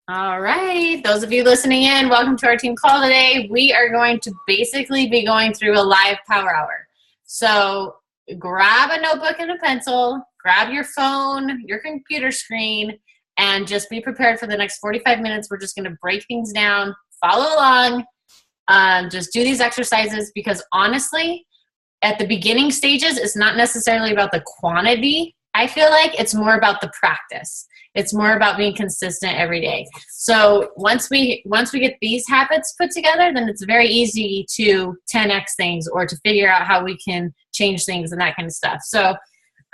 All right, those of you listening in, welcome to our team call today. We are going to basically be going through a live power hour. So grab a notebook and a pencil, grab your phone, your computer screen, and just be prepared for the next 45 minutes. We're just going to break things down, follow along, just do these exercises because honestly, at the beginning stages, it's not necessarily about the quantity. I feel like it's more about the practice. It's more about being consistent every day. So once we get these habits put together, then it's very easy to 10x things or to figure out how we can change things and that kind of stuff. So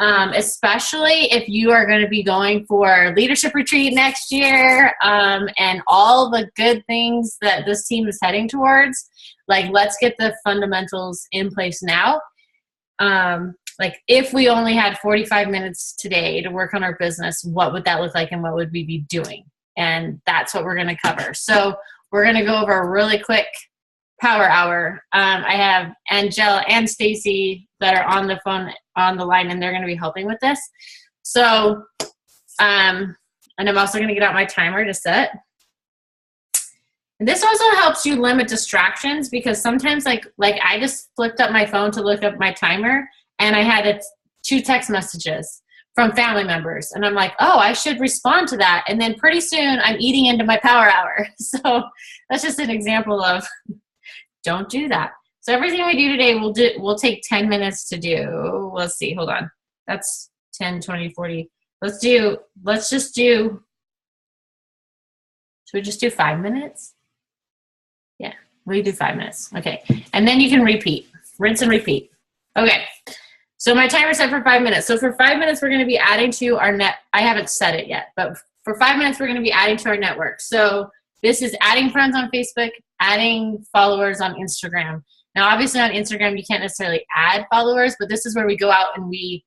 especially if you are going to be going for leadership retreat next year and all the good things that this team is heading towards, like let's get the fundamentals in place now. Like if we only had 45 minutes today to work on our business, what would that look like and what would we be doing? And that's what we're going to cover. So we're going to go over a really quick power hour. I have Angela and Stacy that are on the phone on the line, and they're going to be helping with this. So, and I'm also going to get out my timer to set. And this also helps you limit distractions because sometimes like I just flipped up my phone to look up my timer and I had 2 text messages from family members. And I'm like, oh, I should respond to that. And then pretty soon I'm eating into my power hour. So that's just an example of don't do that. So everything we do today, we'll take 10 minutes to do. Let's see, hold on. That's 10, 20, 40. Let's just do, should we just do 5 minutes? Yeah, we do 5 minutes. Okay. And then you can repeat, rinse and repeat. Okay. So my timer set for 5 minutes. So for 5 minutes, we're going to be adding to our net. I haven't set it yet, but for 5 minutes, we're going to be adding to our network. So this is adding friends on Facebook, adding followers on Instagram. Now, obviously on Instagram, you can't necessarily add followers, but this is where we go out and we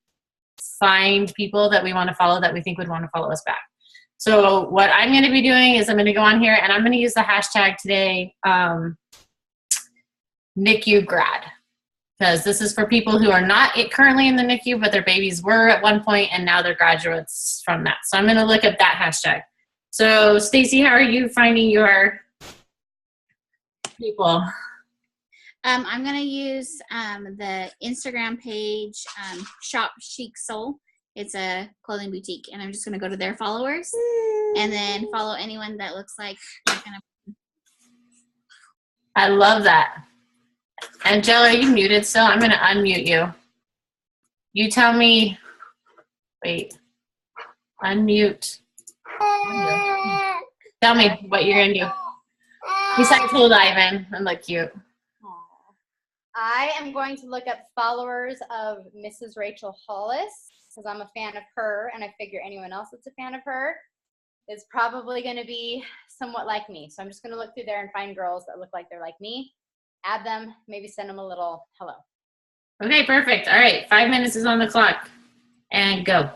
find people that we want to follow that we think would want to follow us back. So what I'm going to be doing is I'm going to go on here and I'm going to use the hashtag today, NICU grad, because this is for people who are not currently in the NICU, but their babies were at one point and now they're graduates from that. So I'm going to look up that hashtag. So Stacy, how are you finding your people? I'm going to use the Instagram page, Shop Chic Soul. It's a clothing boutique, and I'm just going to go to their followers and then follow anyone that looks like they're going to. I love that. Angela, are you muted still? I'm going to unmute you. You tell me, wait, unmute. Tell me what you're going to do. Besides hold Ivan and look cute. I am going to look up followers of Mrs. Rachel Hollis because I'm a fan of her, and I figure anyone else that's a fan of her is probably going to be somewhat like me. So I'm just going to look through there and find girls that look like they're like me, add them, maybe send them a little hello. Okay, perfect. All right, 5 minutes is on the clock. And go.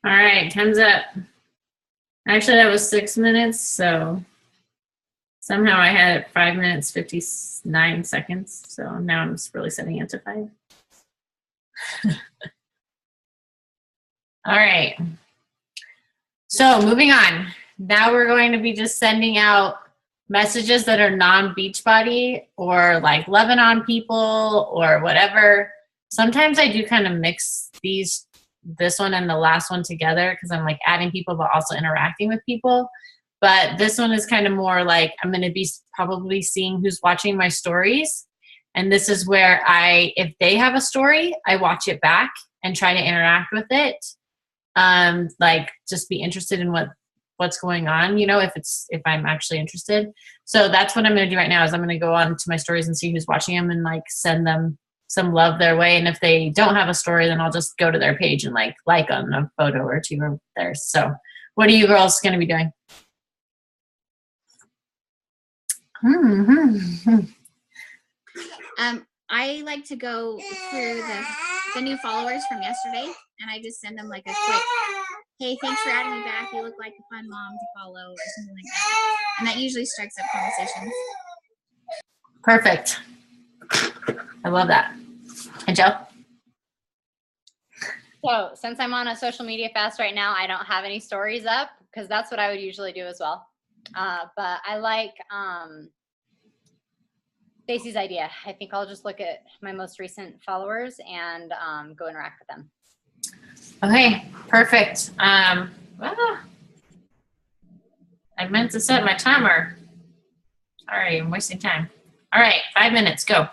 All right, time's up. Actually, that was 6 minutes, so somehow I had it 5 minutes, 59 seconds. So now I'm just really setting it to 5. All right. So moving on. Now we're going to be just sending out messages that are non-Beachbody or like loving on people or whatever. Sometimes I do kind of mix this one and the last one together because I'm like adding people but also interacting with people. But this one is kind of more like I'm going to be probably seeing who's watching my stories. And this is where if they have a story, I watch it back and try to interact with it. Like just be interested in what's going on, if I'm actually interested. So that's what I'm going to do right now is I'm going to go on to my stories and see who's watching them and like send them some love their way. And if they don't have a story, then I'll just go to their page and like on a photo or two of theirs. So what are you girls going to be doing? I like to go through the new followers from yesterday, and I just send them like a quick, hey, thanks for adding me back. You look like a fun mom to follow, or something like that. And that usually strikes up conversations. Perfect. I love that. And Joe? So since I'm on a social media fast right now, I don't have any stories up because that's what I would usually do as well. But I like Stacey's idea. I think I'll just look at my most recent followers and go interact with them. Okay, perfect. Well, I meant to set my timer. Sorry, I'm wasting time. All right, 5 minutes, go.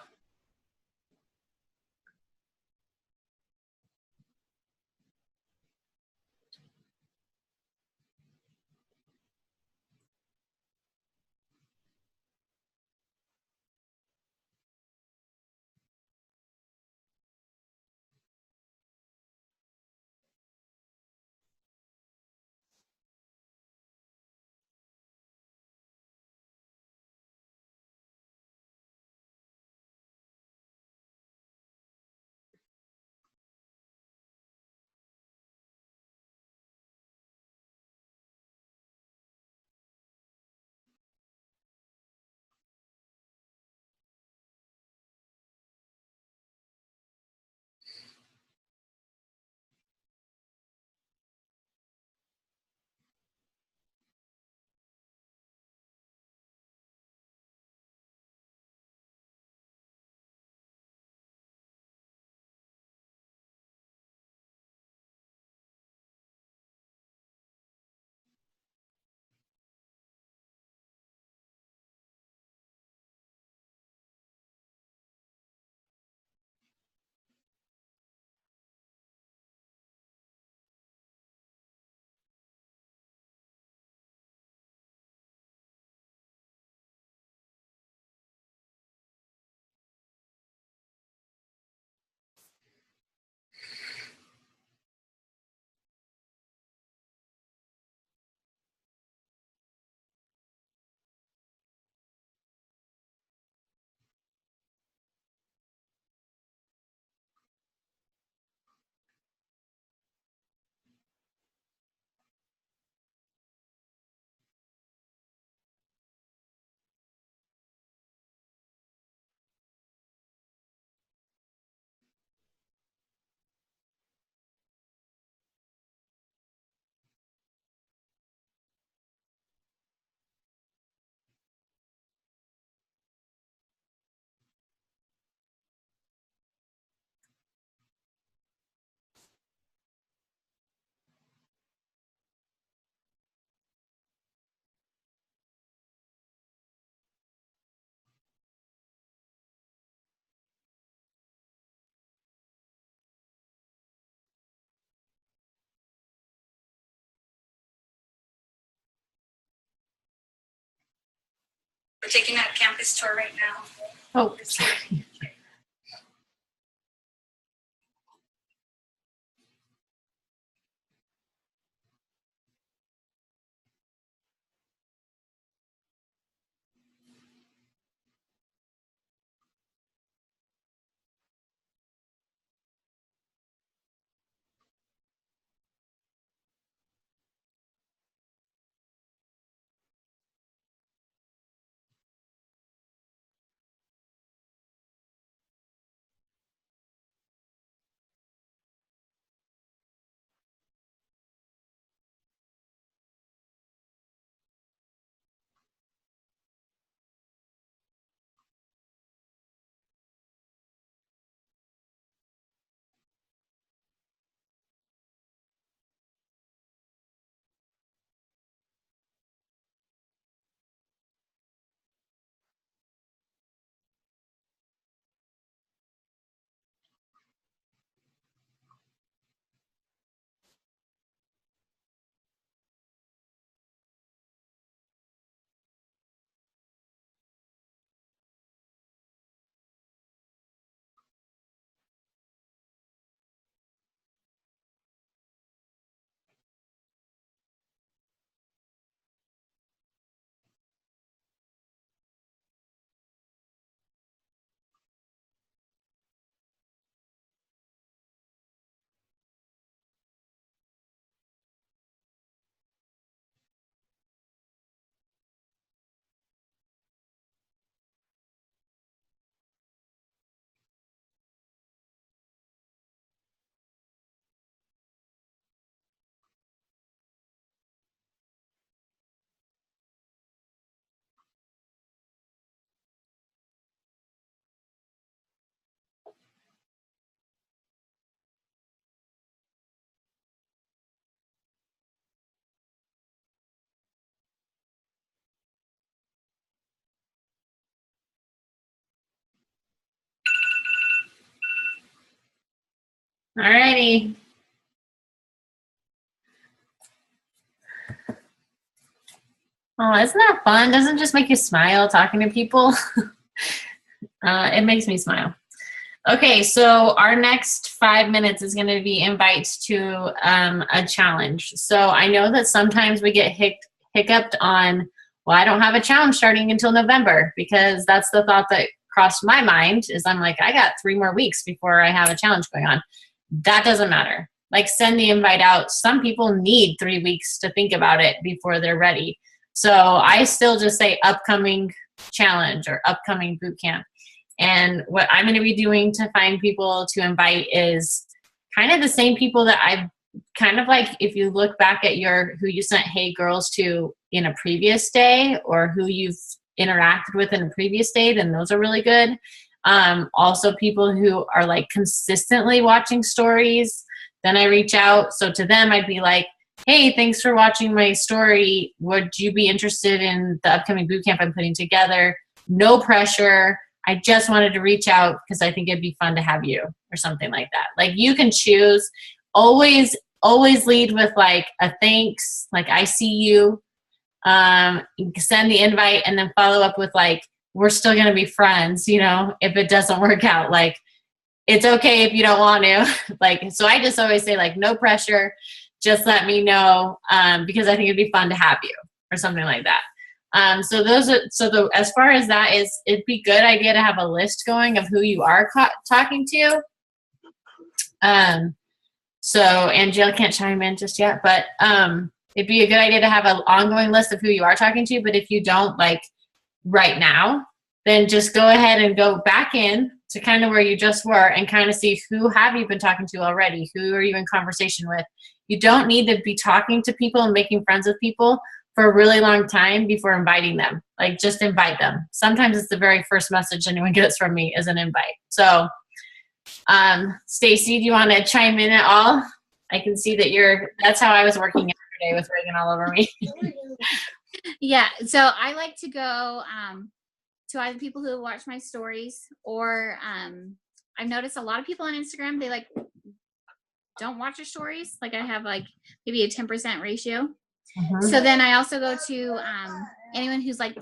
We're taking a campus tour right now. Oh, sorry. Alrighty. Oh, isn't that fun? Doesn't it just make you smile talking to people? It makes me smile. Okay, so our next 5 minutes is going to be invites to a challenge. So I know that sometimes we get hiccuped on, well, I don't have a challenge starting until November, because that's the thought that crossed my mind is I'm like, I got 3 more weeks before I have a challenge going on. That doesn't matter. Like, send the invite out. Some people need 3 weeks to think about it before they're ready. So I still just say upcoming challenge or upcoming boot camp. And what I'm going to be doing to find people to invite is kind of the same people that I've kind of like, if you look back at who you sent Hey Girls to in a previous day, or who you've interacted with in a previous day, then those are really good. Also people who are like consistently watching stories, then I reach out. So to them, I'd be like, hey, thanks for watching my story. Would you be interested in the upcoming boot camp I'm putting together? No pressure. I just wanted to reach out because I think it'd be fun to have you, or something like that. Like, you can choose. Always lead with like a thanks, like I see you. Send the invite and then follow up with like, we're still going to be friends, if it doesn't work out. Like, it's okay if you don't want to. Like, so I just always say like, no pressure. Just let me know, because I think it'd be fun to have you, or something like that. As far as that is, it'd be a good idea to have a list going of who you are talking to. So Angela can't chime in just yet, but it'd be a good idea to have an ongoing list of who you are talking to. But if you don't, like right now, then just go ahead and go back in to kind of where you just were and kind of see who have you been talking to already, who are you in conversation with. You don't need to be talking to people and making friends with people for a really long time before inviting them. Like, just invite them. Sometimes it's the very first message anyone gets from me is an invite. So, Stacy, do you want to chime in at all? I can see that that's how I was working yesterday with Reagan all over me. Yeah, so I like to go to either people who watch my stories, or I've noticed a lot of people on Instagram, they like don't watch your stories. Like, I have like maybe a 10% ratio. Mm-hmm. So then I also go to anyone who's like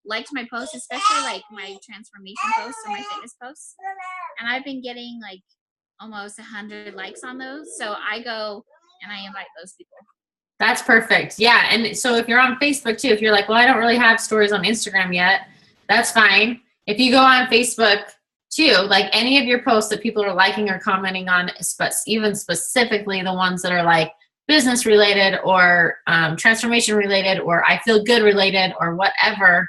liked my posts, especially like my transformation posts or my fitness posts. And I've been getting like almost 100 likes on those. So I go and I invite those people. That's perfect. Yeah. And so if you're on Facebook too, if you're like, well, I don't really have stories on Instagram yet, that's fine. If you go on Facebook too, like any of your posts that people are liking or commenting on, even specifically the ones that are like business related or transformation related or I feel good related or whatever,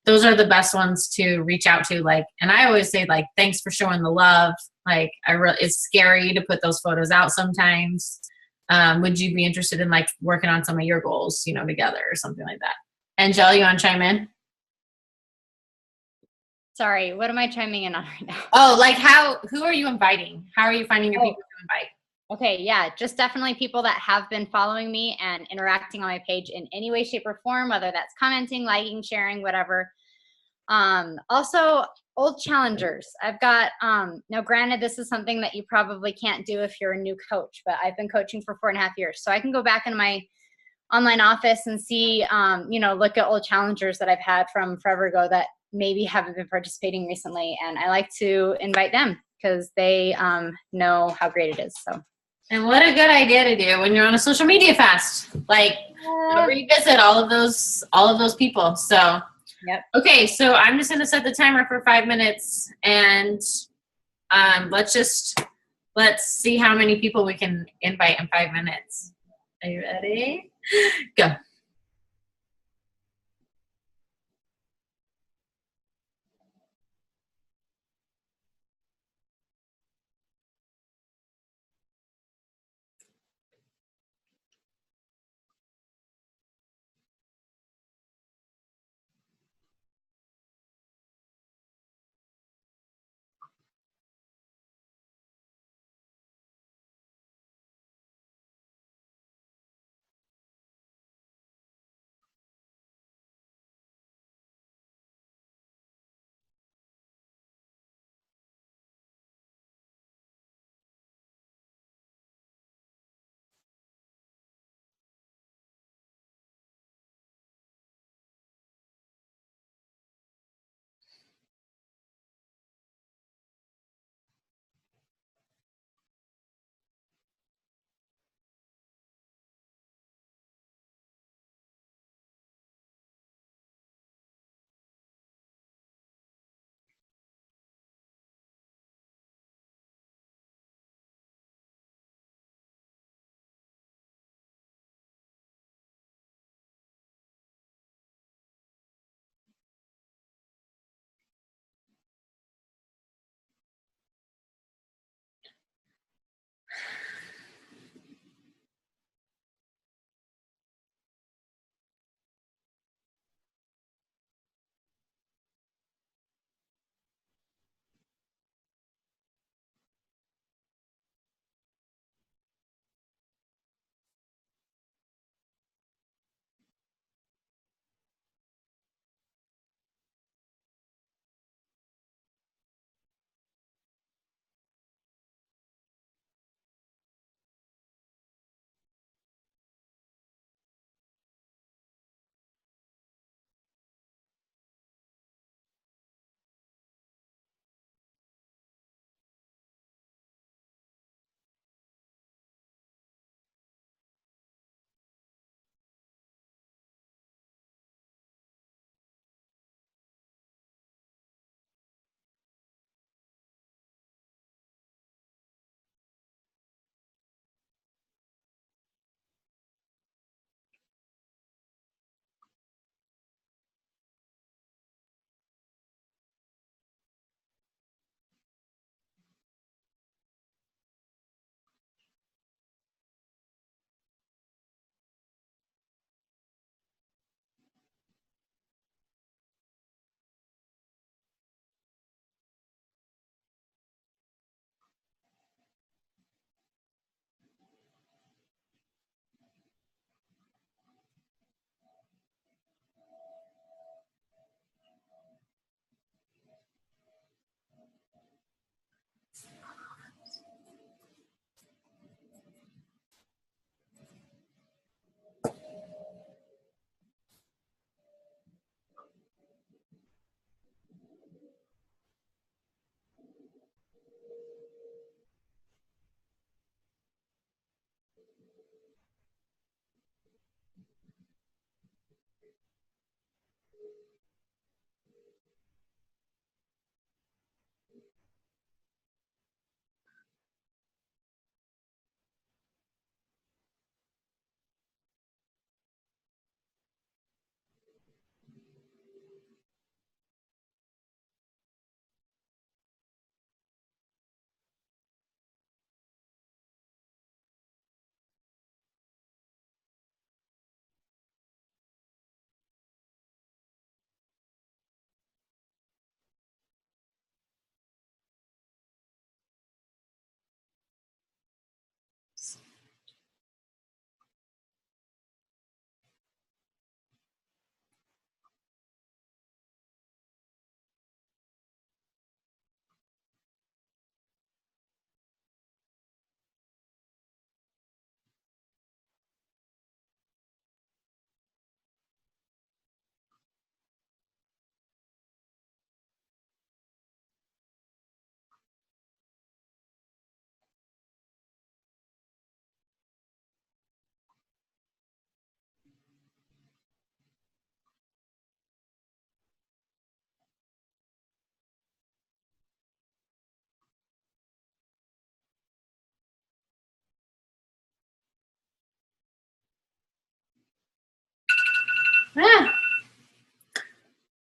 those are the best ones to reach out to. Like, and I always say like, thanks for showing the love. Like, it's scary to put those photos out sometimes. Would you be interested in like working on some of your goals, together or something like that? Angela, you want to chime in? Sorry, what am I chiming in on right now? Oh, like who are you inviting? How are you finding your people to invite? Okay, yeah, just definitely people that have been following me and interacting on my page in any way, shape, or form, whether that's commenting, liking, sharing, whatever. Also, old challengers. I've got, now granted, this is something that you probably can't do if you're a new coach, but I've been coaching for 4.5 years. So I can go back in my online office and see, look at old challengers that I've had from forever ago that maybe haven't been participating recently. And I like to invite them because they know how great it is. So. And what a good idea to do when you're on a social media fast, like revisit all of those people. So, yep. Okay, so I'm just going to set the timer for 5 minutes, and let's see how many people we can invite in 5 minutes. Are you ready? Go.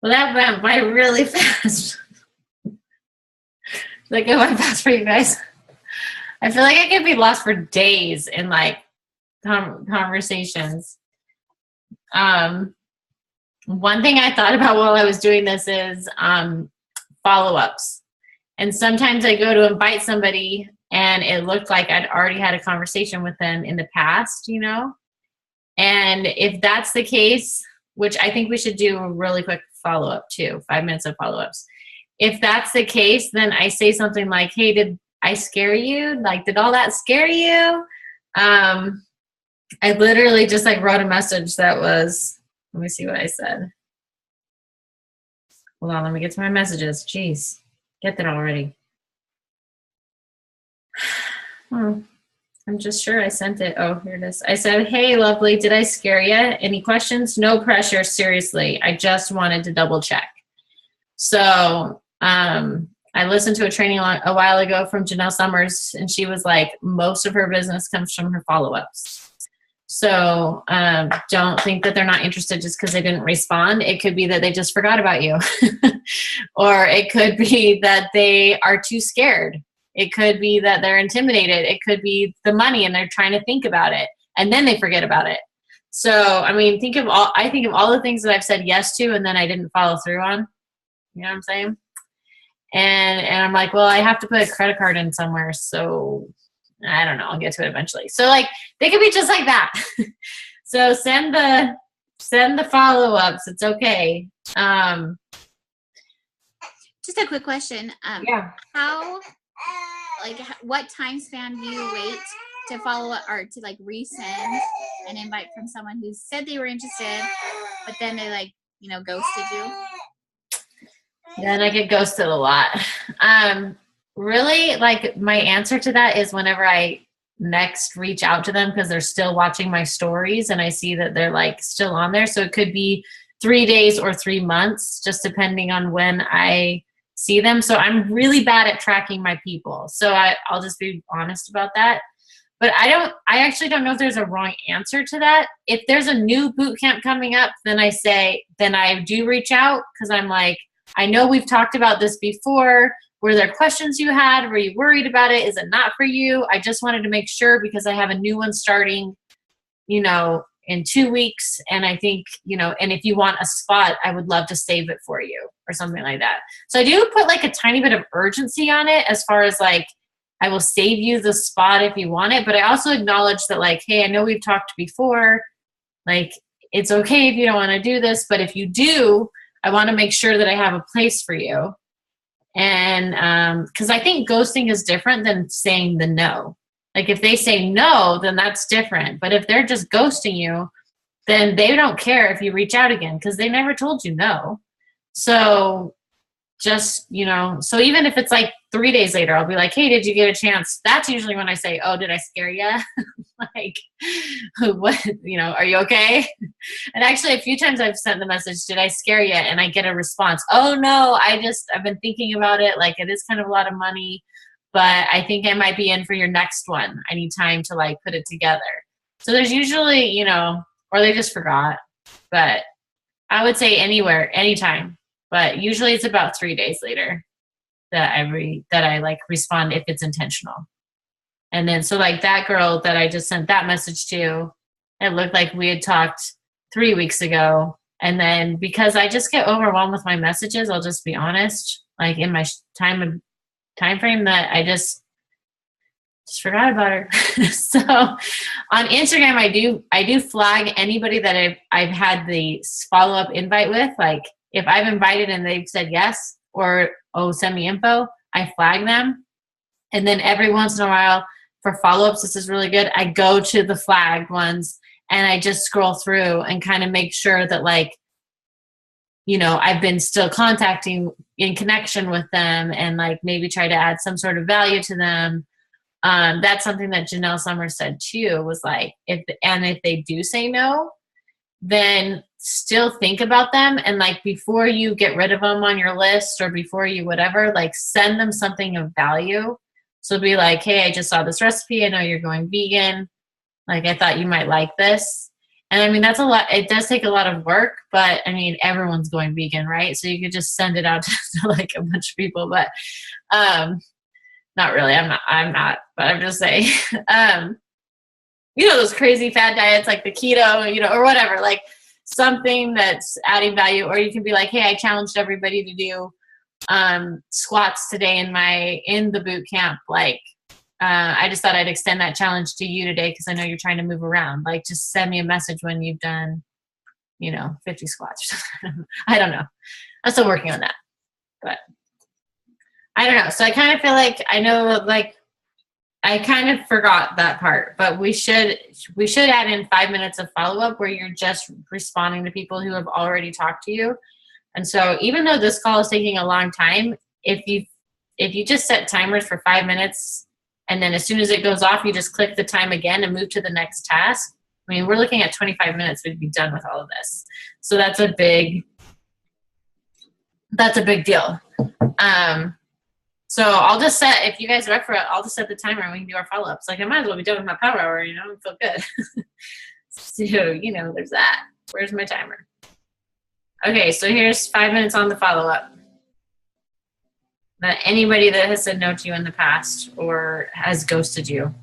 Well, that went by really fast. Like it went fast for you guys. I feel like I could be lost for days in like conversations. One thing I thought about while I was doing this is follow-ups. And sometimes I go to invite somebody and it looked like I'd already had a conversation with them in the past, you know? And if that's the case, which I think we should do a really quick follow-up too, 5 minutes of follow-ups. If that's the case, then I say something like, hey, did I scare you? Like, did all that scare you? I literally just like wrote a message that was, let me see what I said. Hold on, let me get to my messages. Jeez, get that already. I'm just sure I sent it. Oh, here it is. I said, hey, lovely, did I scare you? Any questions? No pressure, seriously. I just wanted to double check. So I listened to a training a while ago from Janelle Summers, and she was like, most of her business comes from her follow-ups. So don't think that they're not interested just because they didn't respond. It could be that they just forgot about you. Or it could be that they are too scared. It could be that they're intimidated. It could be the money and they're trying to think about it and then they forget about it. So, I mean, I think of all the things that I've said yes to and then I didn't follow through on. You know what I'm saying? And I'm like, well, I have to put a credit card in somewhere. So I don't know. I'll get to it eventually. So like, they could be just like that. So send the follow-ups. It's okay. Just a quick question. Yeah. What time span do you wait to follow up or to like resend an invite from someone who said they were interested, but then they like, ghosted you? Yeah, and I get ghosted a lot. Really, like my answer to that is whenever I next reach out to them because they're still watching my stories and I see that they're like still on there. So it could be 3 days or 3 months, just depending on when I see them. So I'm really bad at tracking my people. So I'll just be honest about that. But I actually don't know if there's a wrong answer to that. If there's a new boot camp coming up, then I do reach out because I'm like, I know we've talked about this before. Were there questions you had? Were you worried about it? Is it not for you? I just wanted to make sure because I have a new one starting, in 2 weeks. And I think, and if you want a spot, I would love to save it for you or something like that. So I do put like a tiny bit of urgency on it as far as like, I will save you the spot if you want it. But I also acknowledge that like, hey, I know we've talked before. Like, it's okay if you don't want to do this. But if you do, I want to make sure that I have a place for you. And because I think ghosting is different than saying the no. Like if they say no, then that's different. But if they're just ghosting you, then they don't care if you reach out again because they never told you no. So just, so even if it's like 3 days later, I'll be like, hey, did you get a chance? That's usually when I say, oh, did I scare you? Like, what, are you okay? And actually a few times I've sent the message, did I scare you? And I get a response, oh no, I've been thinking about it. Like it is kind of a lot of money, but I think I might be in for your next one. I need time to like put it together. So there's usually, or they just forgot, but I would say anytime. But usually it's about 3 days later that I like respond if it's intentional. And then so like that girl that I just sent that message to, it looked like we had talked 3 weeks ago. And then because I just get overwhelmed with my messages, I'll just be honest, like in my time frame that I just forgot about her. So on Instagram, I do flag anybody that I've had the follow-up invite with. Like if I've invited and they've said yes or, oh, send me info, I flag them. And then every once in a while for follow-ups, this is really good. I go to the flagged ones and I just scroll through and kind of make sure that like, I've been still contacting in connection with them and like maybe try to add some sort of value to them. That's something that Janelle Summers said too, was like, if they do say no, then still think about them. And like, before you get rid of them on your list or before you whatever, like send them something of value. So be like, hey, I just saw this recipe. I know you're going vegan. Like, I thought you might like this. And I mean, that's a lot. It does take a lot of work, but I mean, everyone's going vegan, right? So you could just send it out to like a bunch of people, but not really. I'm not, but I'm just saying, those crazy fad diets like the keto, or whatever, like something that's adding value. Or you can be like, hey, I challenged everybody to do squats today in the boot camp. Like, I just thought I'd extend that challenge to you today because I know you're trying to move around. Like, just send me a message when you've done, 50 squats. I don't know. I'm still working on that, but I don't know. So I kind of feel like I know, like, I kind of forgot that part, but we should add in 5 minutes of follow up where you're just responding to people who have already talked to you. And so even though this call is taking a long time, if you just set timers for 5 minutes, and then as soon as it goes off, you just click the time again and move to the next task. I mean, we're looking at 25 minutes. We'd be done with all of this. So that's a big deal. So I'll just set, if you guys are up for it, I'll just set the timer and we can do our follow-ups. Like, I might as well be done with my power hour, I feel good. So, there's that. Where's my timer? Okay, so here's 5 minutes on the follow-up. That anybody that has said no to you in the past or has ghosted you.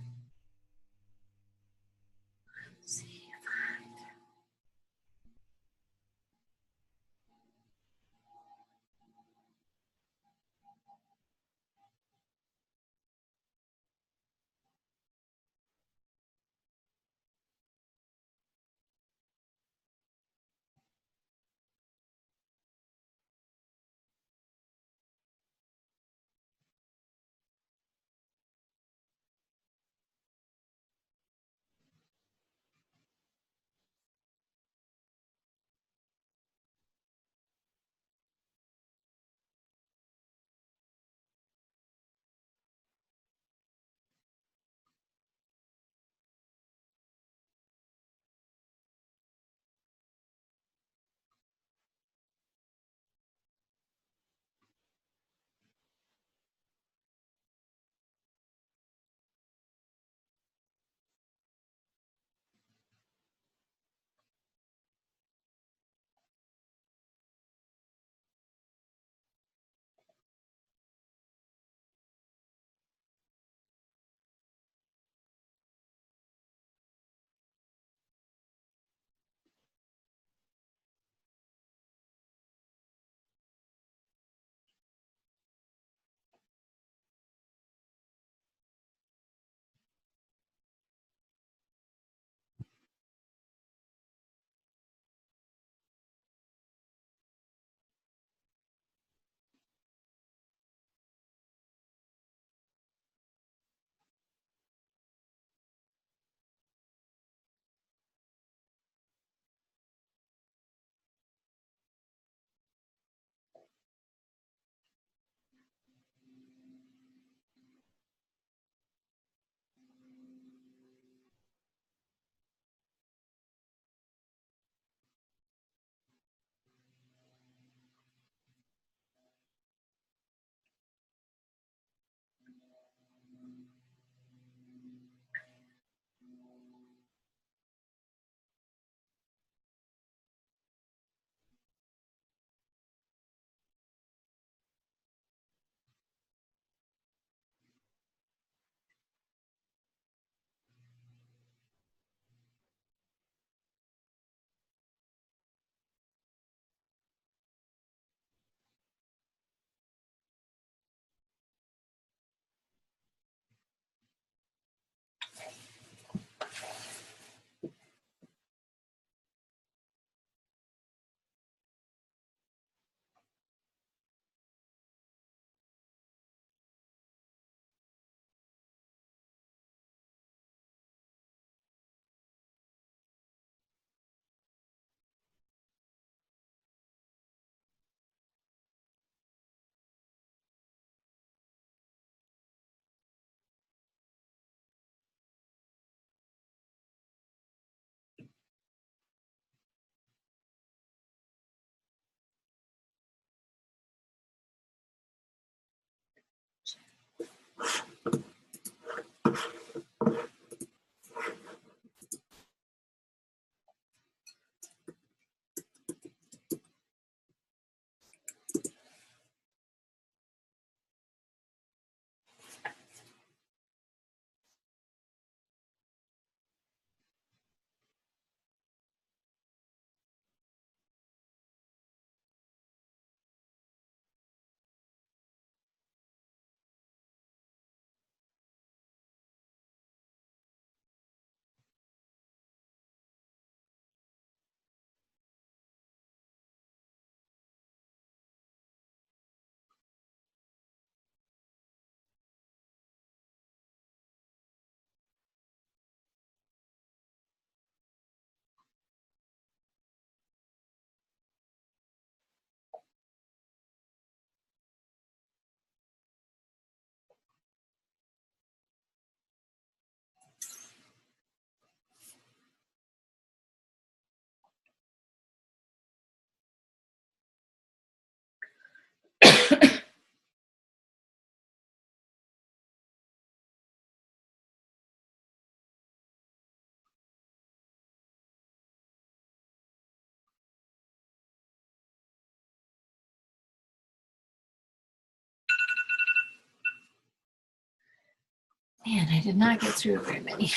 Man, I did not get through very many.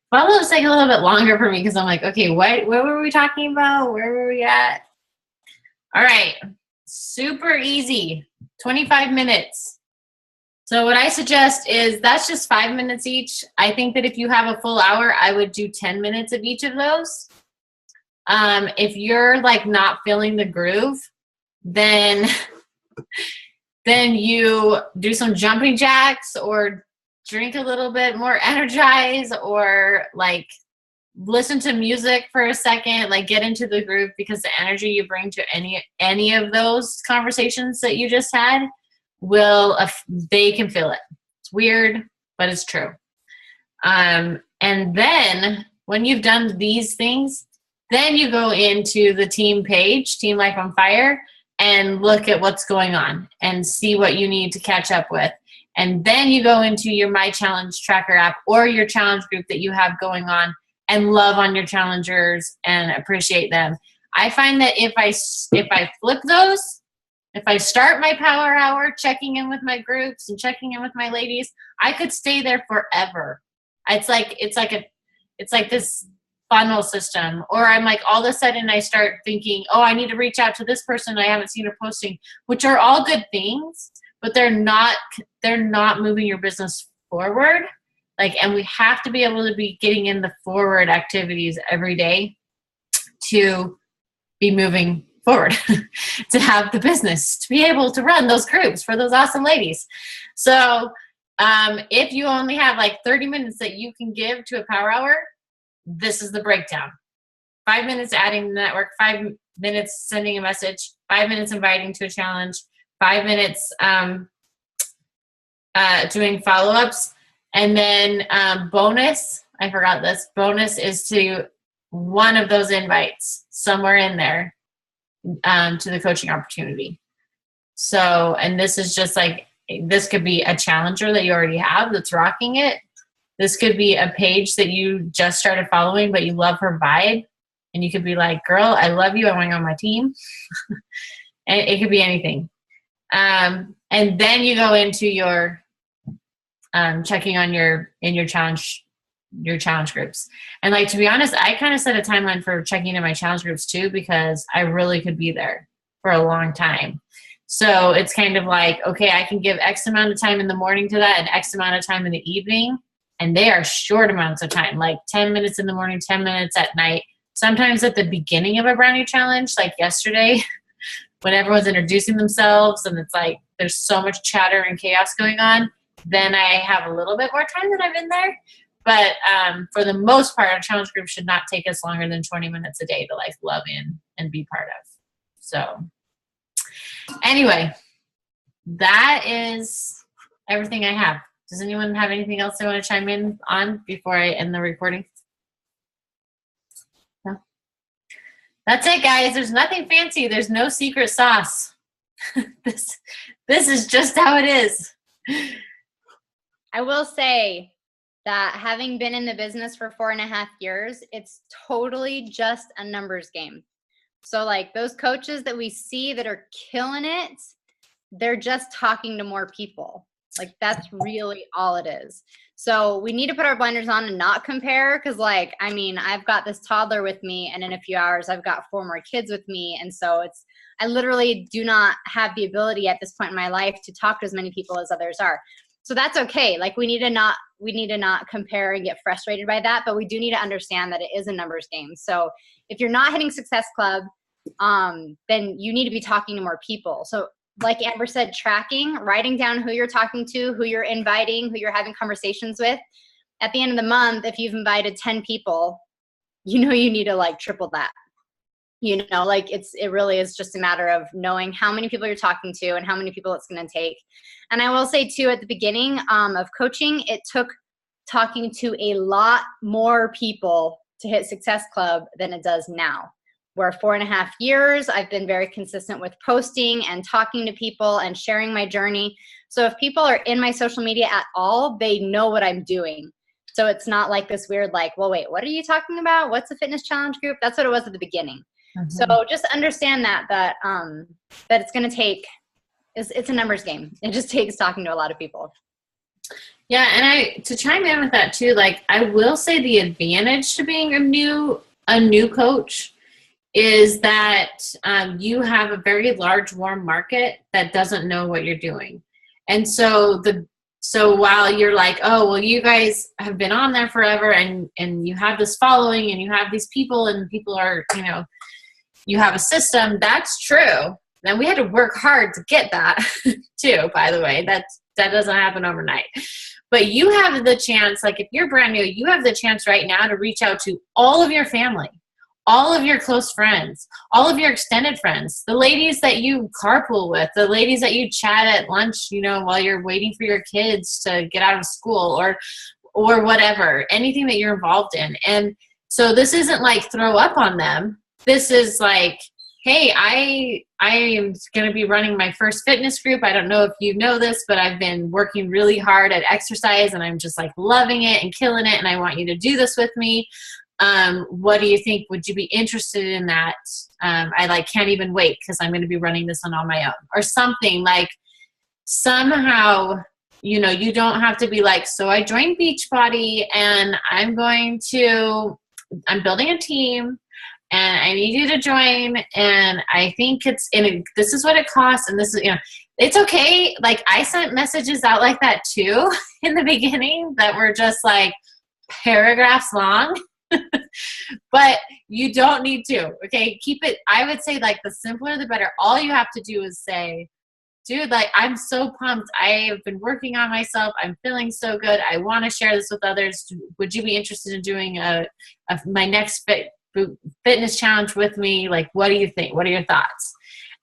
Follow was like a little bit longer for me because I'm like, okay, what were we talking about? Where were we at? All right. Super easy. 25 minutes. So what I suggest is that's just 5 minutes each. I think that if you have a full hour, I would do 10 minutes of each of those. If you're like not feeling the groove, then you do some jumping jacks or drink a little bit more Energize, or like listen to music for a second, like get into the groove, because the energy you bring to any of those conversations that you just had they can feel it. It's weird, but it's true. And then when you've done these things, then you go into the team page, Team Life on Fire, and look at what's going on and see what you need to catch up with. And then you go into your My Challenge Tracker app or your challenge group that you have going on and love on your challengers and appreciate them. I find that if I flip those, if I start my power hour checking in with my groups and checking in with my ladies, I could stay there forever. It's like this funnel system. Or I'm like, all of a sudden I start thinking, oh, I need to reach out to this person I haven't seen her posting, which are all good things, but they're not moving your business forward. And we have to be able to be getting in the forward activities every day to be moving forward, to have the business, to be able to run those groups for those awesome ladies. So if you only have like 30 minutes that you can give to a power hour, this is the breakdown. 5 minutes adding the network, 5 minutes sending a message, 5 minutes inviting to a challenge, 5 minutes doing follow-ups, and then bonus, I forgot this, bonus is to one of those invites somewhere in there to the coaching opportunity. So, and this is just like, this could be a challenger that you already have that's rocking it. This could be a page that you just started following, but you love her vibe. And you could be like, girl, I love you. I want you on my team. And it could be anything. And then you go into your checking on your challenge groups. And like, to be honest, I kind of set a timeline for checking in my challenge groups too, because I really could be there for a long time. So it's kind of like, okay, I can give X amount of time in the morning to that and X amount of time in the evening. And they are short amounts of time, like 10 minutes in the morning, 10 minutes at night. Sometimes at the beginning of a brand new challenge, like yesterday, when everyone's introducing themselves and it's like there's so much chatter and chaos going on, then I have a little bit more time that I'm in there. But for the most part, a challenge group should not take us longer than 20 minutes a day to like love in and be part of. So anyway, that is everything I have. Does anyone have anything else they want to chime in on before I end the recording? No? That's it, guys. There's nothing fancy. There's no secret sauce. This is just how it is. I will say that having been in the business for 4.5 years, it's totally just a numbers game. So like those coaches that we see that are killing it, they're just talking to more people. Like that's really all it is. So we need to put our blinders on and not compare, because like, I mean, I've got this toddler with me, and in a few hours I've got 4 more kids with me. And so I literally do not have the ability at this point in my life to talk to as many people as others are. So that's okay. Like we need to not compare and get frustrated by that, but we do need to understand that it is a numbers game. So if you're not hitting Success Club, then you need to be talking to more people. So like Amber said, tracking, writing down who you're talking to, who you're inviting, who you're having conversations with. At the end of the month, if you've invited 10 people, you know you need to like triple that. You know, like it really is just a matter of knowing how many people you're talking to and how many people it's going to take. And I will say too, at the beginning of coaching, it took talking to a lot more people to hit Success Club than it does now. Where 4.5 years, I've been very consistent with posting and talking to people and sharing my journey. So if people are in my social media at all, they know what I'm doing. So it's not like this weird, like, well, wait, what are you talking about? What's a fitness challenge group? That's what it was at the beginning. Mm-hmm. So just understand that it's going to it's a numbers game. It just takes talking to a lot of people. Yeah, and to chime in with that too, like I will say the advantage to being a new coach is that you have a very large warm market that doesn't know what you're doing. And so while you're like, oh, well, you guys have been on there forever and you have this following and you have these people and people are, you have a system, that's true. And we had to work hard to get that too, by the way. That doesn't happen overnight. But you have the chance, like if you're brand new, you have the chance right now to reach out to all of your family, all of your close friends, all of your extended friends, the ladies that you carpool with, the ladies that you chat at lunch, while you're waiting for your kids to get out of school or whatever, anything that you're involved in. And so this isn't like throw up on them. This is like, hey, I am going to be running my first fitness group. I don't know if you know this, but I've been working really hard at exercise and I'm just like loving it and killing it. And I want you to do this with me. What do you think? Would you be interested in that? I can't even wait because I'm going to be running this on my own or something like somehow, you don't have to be like, so I joined Beachbody and I'm building a team. And I need you to join, and I think this is what it costs, and this is, it's okay. Like, I sent messages out like that, too, in the beginning that were just, like, paragraphs long. But you don't need to, okay? Keep it, I would say, like, the simpler the better. All you have to do is say, dude, like, I'm so pumped. I have been working on myself. I'm feeling so good. I want to share this with others. Would you be interested in doing my next fitness challenge with me? Like, what do you think? What are your thoughts?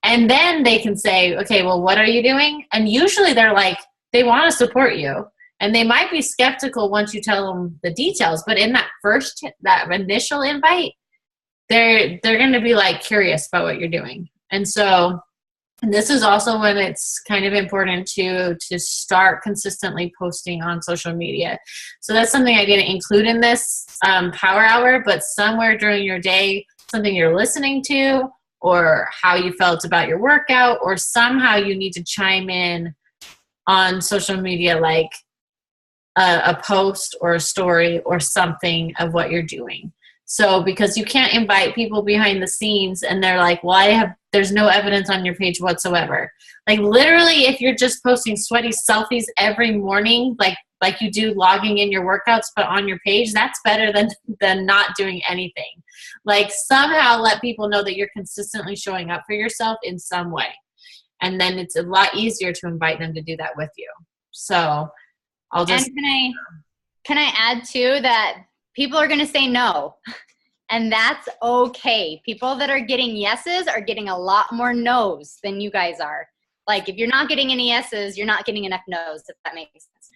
And then they can say, okay, well, what are you doing? And usually they're like, they want to support you. And they might be skeptical once you tell them the details. But in that initial invite, they're going to be like curious about what you're doing. And so this is also when it's kind of important to start consistently posting on social media. So that's something I didn't include in this power hour, but somewhere during your day, something you're listening to or how you felt about your workout, or somehow you need to chime in on social media, like a post or a story or something of what you're doing. So because you can't invite people behind the scenes and they're like, well, there's no evidence on your page whatsoever. Like literally, if you're just posting sweaty selfies every morning, like you do logging in your workouts, but on your page, that's better than not doing anything. Like somehow let people know that you're consistently showing up for yourself in some way. And then it's a lot easier to invite them to do that with you. So I'll just. And can I add too that people are going to say no, and that's okay. People that are getting yeses are getting a lot more no's than you guys are. Like if you're not getting any yeses, you're not getting enough no's, if that makes sense.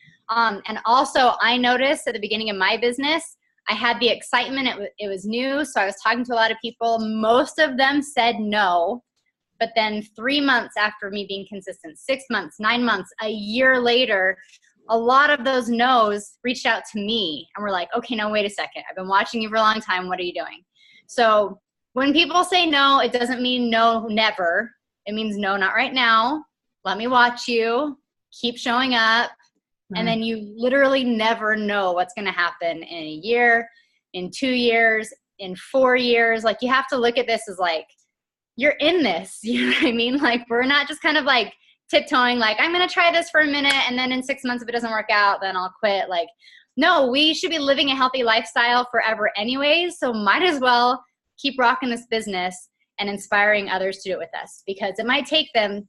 And also I noticed at the beginning of my business, I had the excitement. It was new. So I was talking to a lot of people. Most of them said no. But then 3 months after me being consistent, 6 months, 9 months, a year later, a lot of those no's reached out to me and were like, okay, no, wait a second. I've been watching you for a long time. What are you doing? So when people say no, it doesn't mean no, never. It means no, not right now. Let me watch you. Keep showing up. And then you literally never know what's going to happen in a year, in 2 years, in 4 years. Like you have to look at this as like, you're in this. You know what I mean? Like we're not just kind of like tiptoeing, like I'm going to try this for a minute. And then in 6 months, if it doesn't work out, then I'll quit. Like, no, we should be living a healthy lifestyle forever anyways. So might as well keep rocking this business and inspiring others to do it with us, because it might take them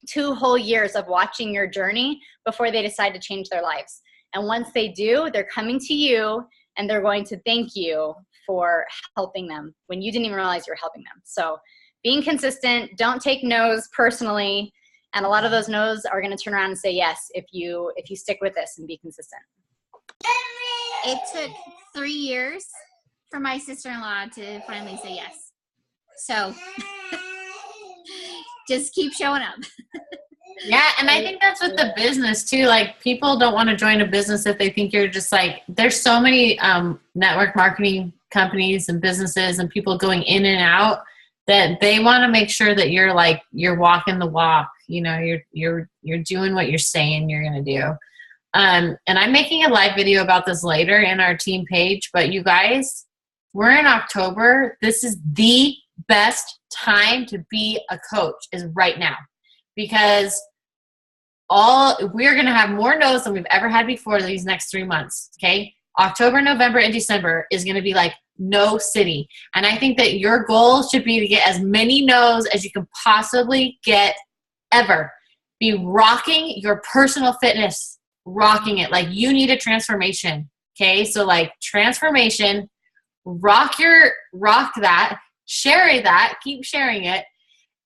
2 whole years of watching your journey before they decide to change their lives. And once they do, they're coming to you and they're going to thank you for helping them when you didn't even realize you were helping them. So being consistent, don't take no's personally. And a lot of those no's are going to turn around and say yes if you stick with this and be consistent. It took 3 years for my sister-in-law to finally say yes. So just keep showing up. Yeah, and I think that's with the business too. Like people don't want to join a business if they think you're just like, there's so many network marketing companies and businesses and people going in and out that they want to make sure that you're like, you're walking the walk, you know, you're doing what you're saying you're going to do. And I'm making a live video about this later in our team page, but you guys, we're in October. This is the best time to be a coach is right now, because we're going to have more no's than we've ever had before these next 3 months. Okay. October, November, and December is going to be like no city. And I think that your goal should be to get as many no's as you can possibly get ever. Be rocking your personal fitness, rocking it. Like you need a transformation. Okay. So like transformation, rock that, share that, keep sharing it,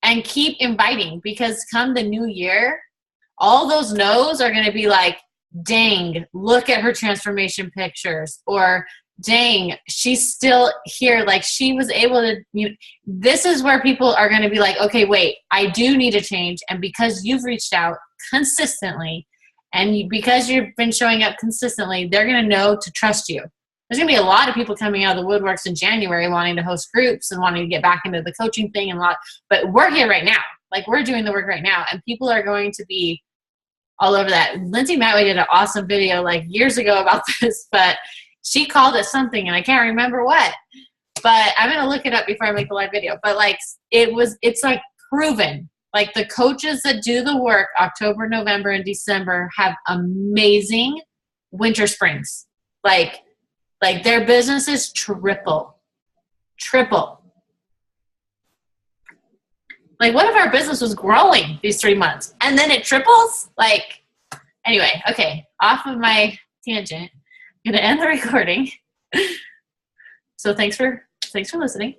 and keep inviting, because come the new year, all those no's are going to be like, dang, look at her transformation pictures, or dang, she's still here. Like she was able to, this is where people are going to be like, okay, wait, I do need to change. And because you've reached out consistently and because you've been showing up consistently, they're going to know to trust you. There's going to be a lot of people coming out of the woodworks in January wanting to host groups and wanting to get back into the coaching thing but we're here right now. Like we're doing the work right now, and people are going to be all over that. Lindsay Matway did an awesome video like years ago about this, but she called it something and I can't remember what, but I'm going to look it up before I make the live video. But like, it's like proven, like the coaches that do the work October, November, and December have amazing winter springs. Like their businesses triple. Like, what if our business was growing these 3 months and then it triples? Like, anyway, okay, off of my tangent. I'm going to end the recording. So thanks for listening.